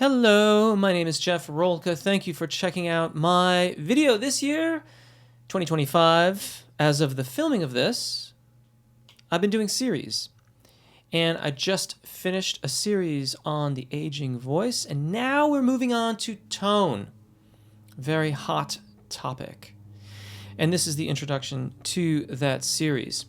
Hello, my name is Jeff Rolka. Thank you for checking out my video this year, 2025. As of the filming of this, I've been doing series. And I just finished a series on the aging voice, and now we're moving on to tone. Very hot topic. And this is the introduction to that series.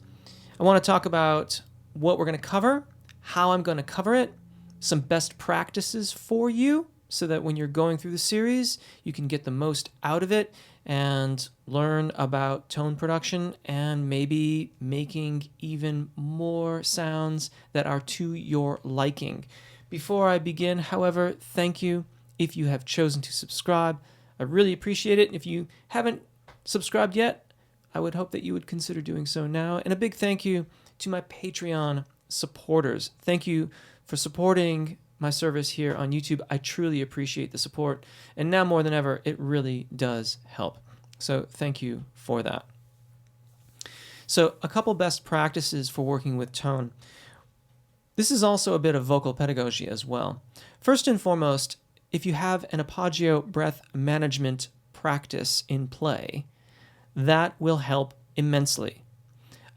I want to talk about what we're going to cover, how I'm going to cover it, some best practices for you so that when you're going through the series, you can get the most out of it and learn about tone production and maybe making even more sounds that are to your liking. Before I begin, however, thank you if you have chosen to subscribe. I really appreciate it. If you haven't subscribed yet, I would hope that you would consider doing so now. And a big thank you to my Patreon supporters. Thank you for supporting my service here on YouTube. I truly appreciate the support, and now more than ever, it really does help. So thank you for that. So a couple best practices for working with tone. This is also a bit of vocal pedagogy as well. First and foremost, if you have an arpeggio breath management practice in play, that will help immensely.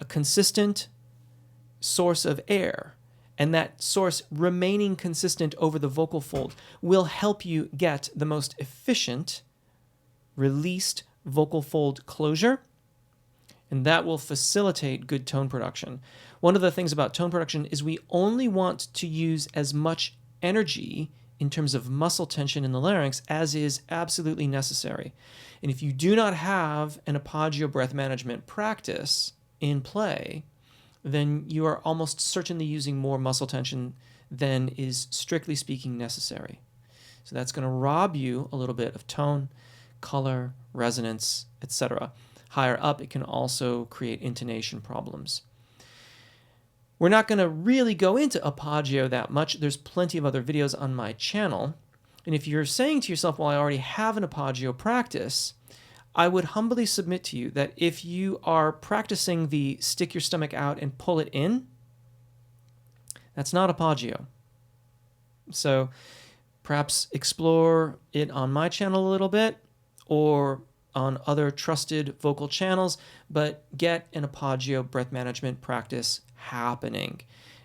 A consistent source of air, and that source remaining consistent over the vocal fold, will help you get the most efficient released vocal fold closure, and that will facilitate good tone production. One of the things about tone production is we only want to use as much energy in terms of muscle tension in the larynx as is absolutely necessary. And if you do not have an arpeggio breath management practice in play, then you are almost certainly using more muscle tension than is strictly speaking necessary. So that's going to rob you a little bit of tone, color, resonance, etc. Higher up, it can also create intonation problems. We're not going to really go into arpeggio that much. There's plenty of other videos on my channel. And if you're saying to yourself, well, I already have an arpeggio practice, I would humbly submit to you that if you are practicing the stick your stomach out and pull it in, that's not arpeggio. So perhaps explore it on my channel a little bit or on other trusted vocal channels, but get an arpeggio breath management practice happening.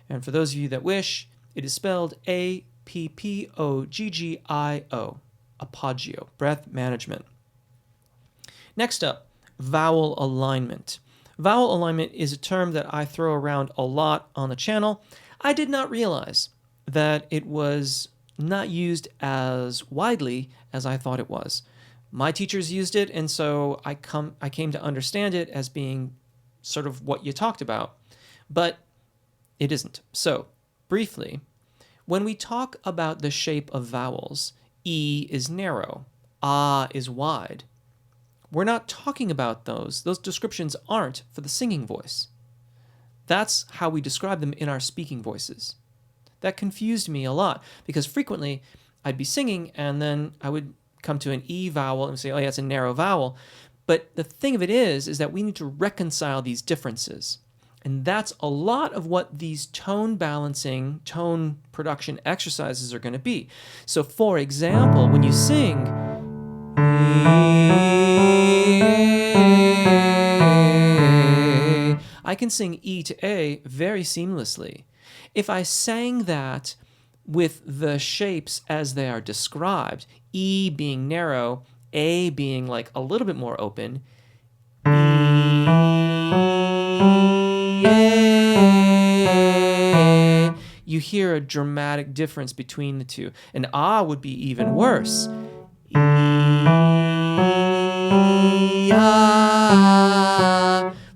And for those of you that wish, it is spelled A-P-P-O-G-G-I-O, arpeggio, breath management. Next up, vowel alignment. Vowel alignment is a term that I throw around a lot on the channel. I did not realize that it was not used as widely as I thought it was. My teachers used it, and so I came to understand it as being sort of what you talked about, but it isn't. So, briefly, when we talk about the shape of vowels, E is narrow, Ah is wide. We're not talking about those. Those descriptions aren't for the singing voice. That's how we describe them in our speaking voices. That confused me a lot because frequently I'd be singing and then I would come to an E vowel and say, oh yeah, it's a narrow vowel. But the thing of it is that we need to reconcile these differences. And that's a lot of what these tone balancing, tone production exercises are going to be. So for example, when you sing, I can sing E to A very seamlessly. If I sang that with the shapes as they are described, E being narrow, A being like a little bit more open, you hear a dramatic difference between the two. And Ah would be even worse.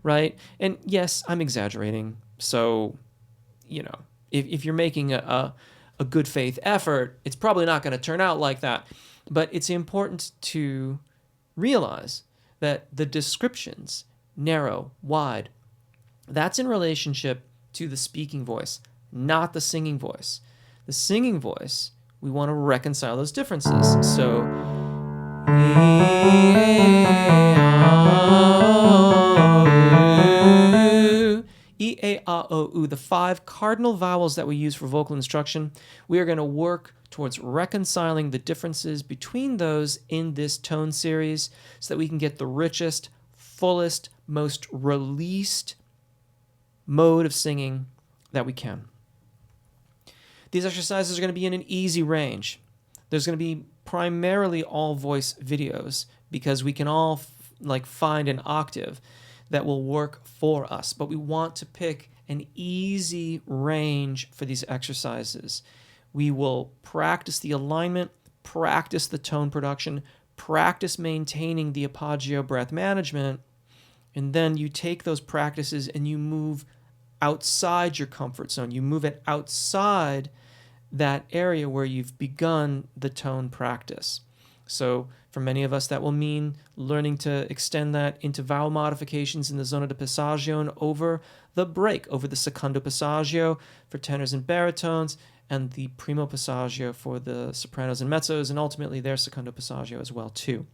Right? And yes, I'm exaggerating. So, you know, if you're making a good faith effort, it's probably not going to turn out like that. But it's important to realize that the descriptions, narrow, wide, that's in relationship to the speaking voice, not the singing voice. The singing voice, we want to reconcile those differences. So, E, A, A, O, U, the 5 cardinal vowels that we use for vocal instruction, we are going to work towards reconciling the differences between those in this tone series so that we can get the richest, fullest, most released mode of singing that we can. These exercises are going to be in an easy range. There's going to be primarily all voice videos because we can all find an octave that will work for us, but we want to pick an easy range for these exercises. We will practice the alignment, practice the tone production, practice maintaining the appoggio breath management, and then you take those practices and you move outside your comfort zone. You move it outside that area where you've begun the tone practice. So for many of us, that will mean learning to extend that into vowel modifications in the zona di passaggio and over the break, over the secondo passaggio for tenors and baritones, and the primo passaggio for the sopranos and mezzos, and ultimately their secondo passaggio as well too.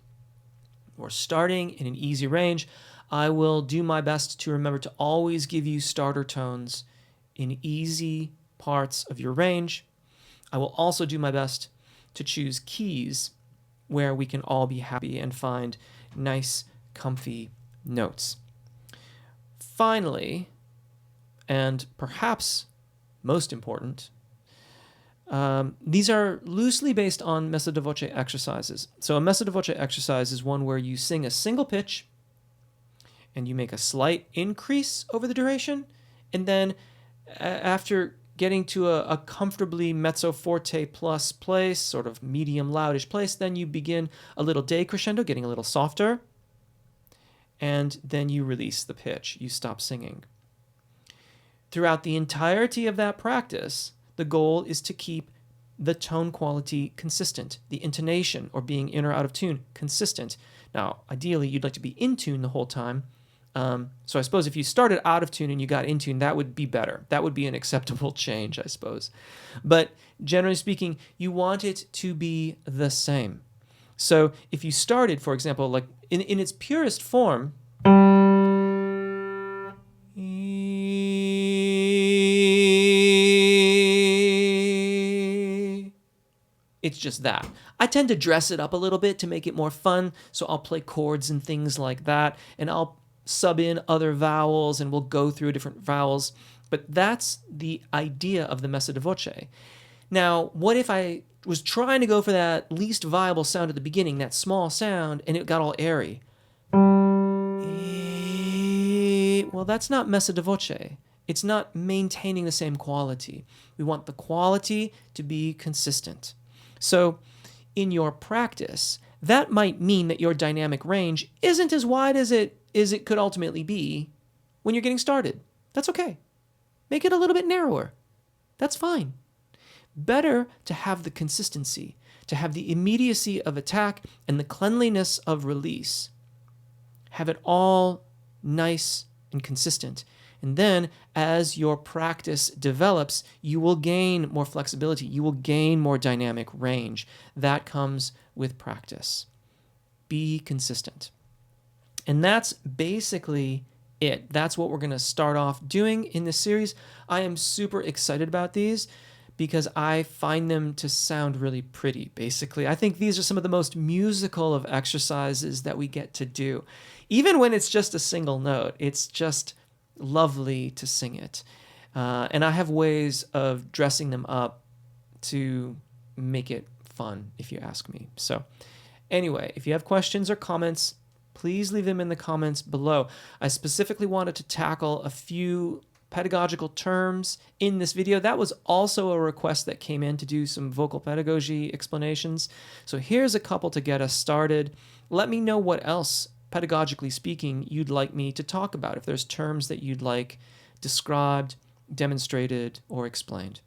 We're starting in an easy range. I will do my best to remember to always give you starter tones in easy parts of your range. I will also do my best to choose keys where we can all be happy and find nice, comfy notes. Finally, and perhaps most important, these are loosely based on messa di voce exercises. So a messa di voce exercise is one where you sing a single pitch and you make a slight increase over the duration, and then after getting to a comfortably mezzo forte plus place, sort of medium loudish place, then you begin a little decrescendo, getting a little softer, and then you release the pitch. You stop singing. Throughout the entirety of that practice, the goal is to keep the tone quality consistent, the intonation or being in or out of tune consistent. Now, ideally, you'd like to be in tune the whole time. So I suppose if you started out of tune and you got in tune, that would be better. That would be an acceptable change, I suppose. But generally speaking, you want it to be the same. So if you started, for example, like in its purest form, it's just that. I tend to dress it up a little bit to make it more fun, so I'll play chords and things like that, and I'll sub in other vowels, and we'll go through different vowels. But that's the idea of the messa di voce. Now, what if I was trying to go for that least viable sound at the beginning, that small sound, and it got all airy? Well, that's not messa di voce. It's not maintaining the same quality. We want the quality to be consistent. So in your practice, that might mean that your dynamic range isn't as wide as it could ultimately be when you're getting started. That's okay. Make it a little bit narrower. That's fine. Better to have the consistency, to have the immediacy of attack and the cleanliness of release. Have it all nice and consistent. And then as your practice develops, you will gain more flexibility. You will gain more dynamic range. That comes with practice. Be consistent. And that's basically it. That's what we're going to start off doing in this series. I am super excited about these because I find them to sound really pretty, basically. I think these are some of the most musical of exercises that we get to do. Even when it's just a single note, it's just lovely to sing it. And I have ways of dressing them up to make it fun, if you ask me. So anyway, if you have questions or comments, please leave them in the comments below. I specifically wanted to tackle a few pedagogical terms in this video. That was also a request that came in to do some vocal pedagogy explanations. So here's a couple to get us started. Let me know what else, pedagogically speaking, you'd like me to talk about, if there's terms that you'd like described, demonstrated, or explained.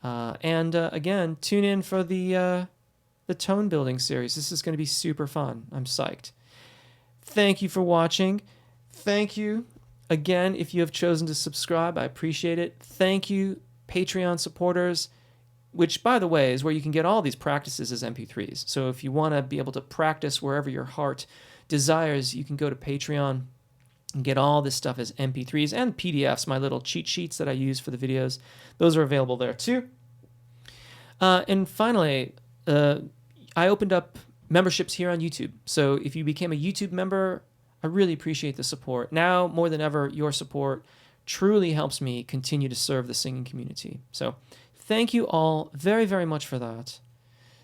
Again, tune in for the tone building series. This is going to be super fun. I'm psyched. Thank you for watching. Thank you again if you have chosen to subscribe. I appreciate it. Thank you, Patreon supporters, which, by the way, is where you can get all these practices as MP3s. So if you want to be able to practice wherever your heart desires, you can go to Patreon and get all this stuff as MP3s and PDFs, my little cheat sheets that I use for the videos. Those are available there too. And finally, I opened up memberships here on YouTube. So if you became a YouTube member, I really appreciate the support. Now, more than ever, your support truly helps me continue to serve the singing community. So thank you all very, very much for that.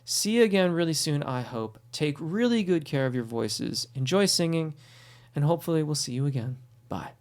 See you again really soon, I hope. Take really good care of your voices. Enjoy singing, and hopefully we'll see you again. Bye.